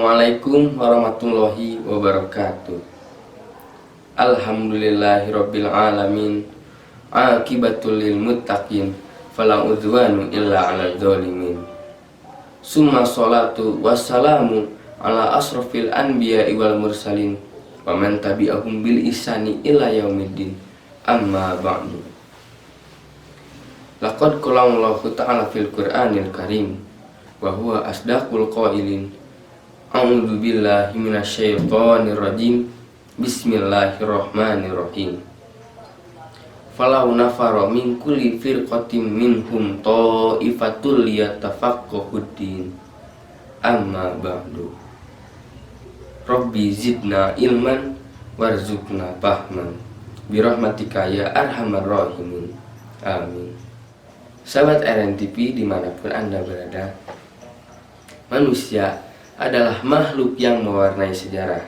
Assalamualaikum warahmatullahi wabarakatuh. Alhamdulillahirabbil alamin. Aqibatul lil muttaqin. Fala udwanu illa 'alal zalimin. Summa sholatu wassalamu ala asrofil anbiya'i wal mursalin wa man tabi'ahum bil ihsani ila yaumiddin. Amma ba'du. Laqad qala Allahu ta'ala fil Qur'anil Karim wa huwa asdaqul qailin. A'udzu billahi minasyaitonir rajim. Bismillahirrahmanirrahim. Falau nafara min kulli firqatin minhum ta'ifatul liyatafaqahuddin. Amma ba'du. Rabbi zidna ilman warzuqna fahman birahmatika ya arhamar rahimin. Amin. Sahabat RNTV dimanapun Anda berada, manusia adalah makhluk yang mewarnai sejarah.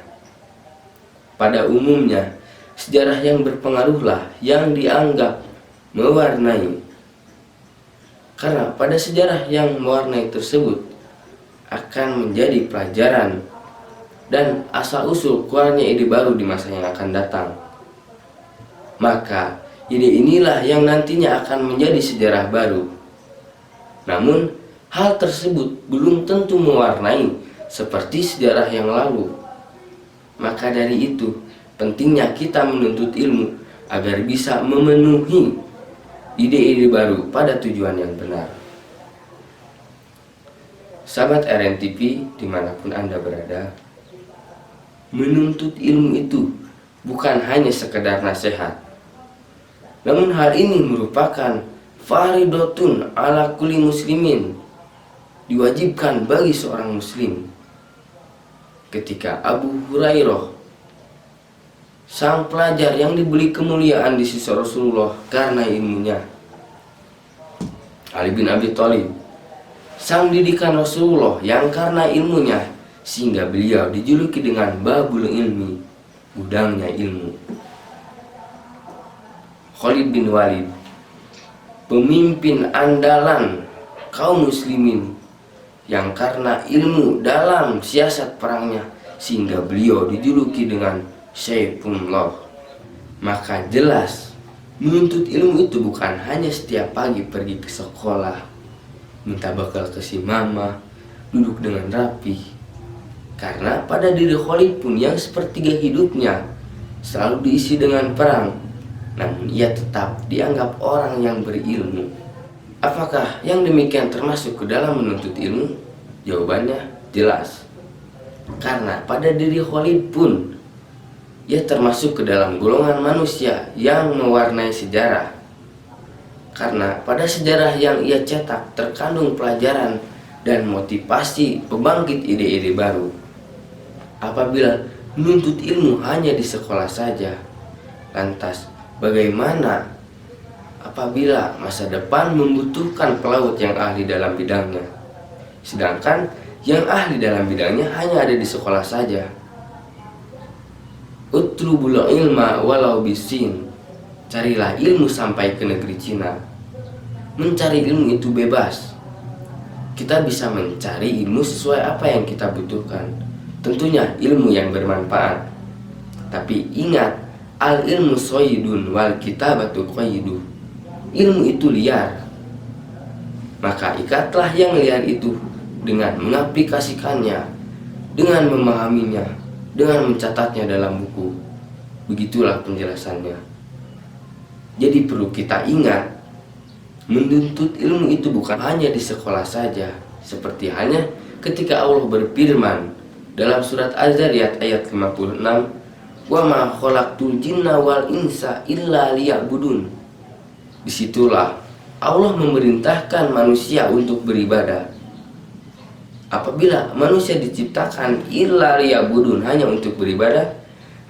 Pada umumnya, sejarah yang berpengaruhlah yang dianggap mewarnai. Karena pada sejarah yang mewarnai tersebut akan menjadi pelajaran dan asal-usul keluarnya ide baru di masa yang akan datang. Maka ide inilah yang nantinya akan menjadi sejarah baru. Namun hal tersebut belum tentu mewarnai seperti sejarah yang lalu. Maka dari itu pentingnya kita menuntut ilmu agar bisa memenuhi ide-ide baru pada tujuan yang benar. Sahabat RNTV dimanapun Anda berada, menuntut ilmu itu bukan hanya sekedar nasihat, namun hal ini merupakan faridatun ala kulli muslimin, diwajibkan bagi seorang muslim. Ketika Abu Hurairah, sang pelajar yang diberi kemuliaan di sisi Rasulullah karena ilmunya, Ali bin Abi Thalib, sang didikan Rasulullah yang karena ilmunya sehingga beliau dijuluki dengan babul ilmi, gudangnya ilmu. Khalid bin Walid, pemimpin andalan kaum muslimin yang karena ilmu dalam siasat perangnya sehingga beliau dijuluki dengan Saifullah. Maka jelas menuntut ilmu itu bukan hanya setiap pagi pergi ke sekolah, minta bekal ke si mama, duduk dengan rapi. Karena pada diri Khalid pun yang sepertiga hidupnya selalu diisi dengan perang, namun ia tetap dianggap orang yang berilmu. Apakah yang demikian termasuk ke dalam menuntut ilmu? Jawabannya jelas. Karena pada diri Khalid pun ia termasuk ke dalam golongan manusia yang mewarnai sejarah. Karena pada sejarah yang ia cetak terkandung pelajaran dan motivasi pembangkit ide-ide baru. Apabila menuntut ilmu hanya di sekolah saja, lantas bagaimana apabila masa depan membutuhkan pelaut yang ahli dalam bidangnya, sedangkan yang ahli dalam bidangnya hanya ada di sekolah saja? Utlubul ilma walau bisin, carilah ilmu sampai ke negeri Cina. Mencari ilmu itu bebas. Kita bisa mencari ilmu sesuai apa yang kita butuhkan, tentunya ilmu yang bermanfaat. Tapi ingat, al ilmu soidun wal kitabatu qaidu. Ilmu itu liar, maka ikatlah yang liar itu dengan mengaplikasikannya, dengan memahaminya, dengan mencatatnya dalam buku. Begitulah penjelasannya. Jadi perlu kita ingat, menuntut ilmu itu bukan hanya di sekolah saja, seperti hanya ketika Allah berfirman dalam surat Az-Zariyat ayat 56, "Wa ma khalaqtul jinna wal insa illa liya'budun." Disitulah Allah memerintahkan manusia untuk beribadah. Apabila manusia diciptakan illa liya'budun, hanya untuk beribadah,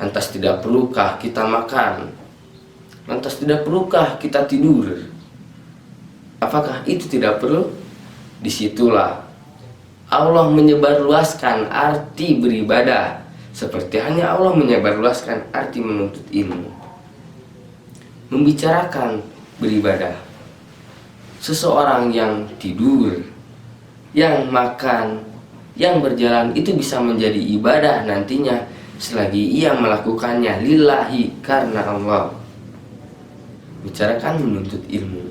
lantas tidak perlukah kita makan? Lantas tidak perlukah kita tidur? Apakah itu tidak perlu? Disitulah Allah menyebarluaskan arti beribadah, seperti hanya Allah menyebarluaskan arti menuntut ilmu. Membicarakan beribadah, seseorang yang tidur, yang makan, yang berjalan itu bisa menjadi ibadah nantinya selagi ia melakukannya lillahi, karena Allah. Bicarakan menuntut ilmu.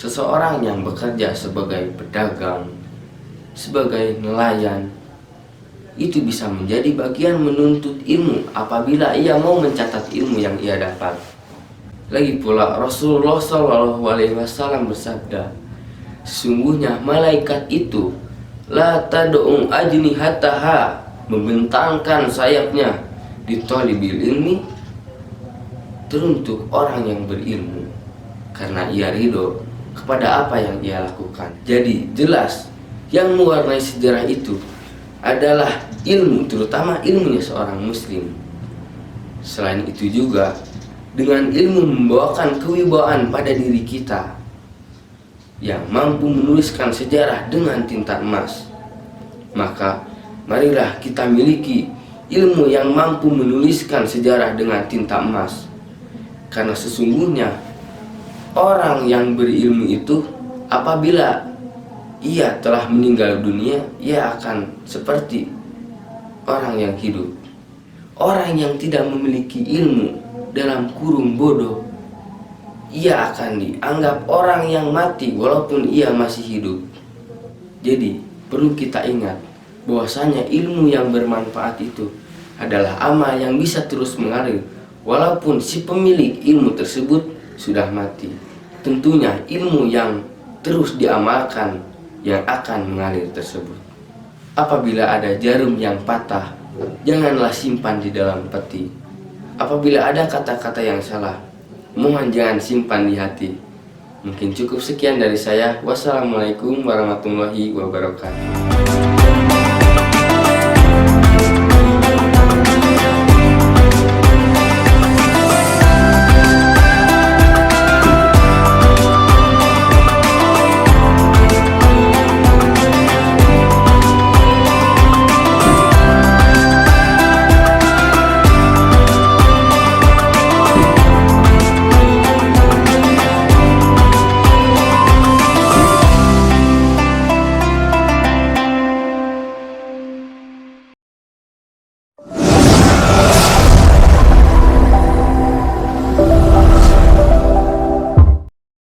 Seseorang yang bekerja sebagai pedagang, sebagai nelayan, itu bisa menjadi bagian menuntut ilmu apabila ia mau mencatat ilmu yang ia dapat. Lagi pula Rasulullah SAW bersabda, sesungguhnya malaikat itu la tad'u ajnihataha, membentangkan sayapnya di thalibil ilmi, teruntuk orang yang berilmu, karena ia ridho kepada apa yang ia lakukan. Jadi jelas yang mewarnai sejarah itu adalah ilmu, terutama ilmunya seorang muslim. Selain itu juga, dengan ilmu membawakan kewibawaan pada diri kita yang mampu menuliskan sejarah dengan tinta emas. Maka marilah kita miliki ilmu yang mampu menuliskan sejarah dengan tinta emas. Karena sesungguhnya orang yang berilmu itu apabila ia telah meninggal dunia, ia akan seperti orang yang hidup. Orang yang tidak memiliki ilmu, dalam kurung bodoh, ia akan dianggap orang yang mati walaupun ia masih hidup. Jadi perlu kita ingat bahwasanya ilmu yang bermanfaat itu adalah amal yang bisa terus mengalir walaupun si pemilik ilmu tersebut sudah mati. Tentunya ilmu yang terus diamalkan yang akan mengalir tersebut. Apabila ada jarum yang patah, janganlah simpan di dalam peti. Apabila ada kata-kata yang salah, mohon jangan simpan di hati. Mungkin cukup sekian dari saya. Wassalamualaikum warahmatullahi wabarakatuh.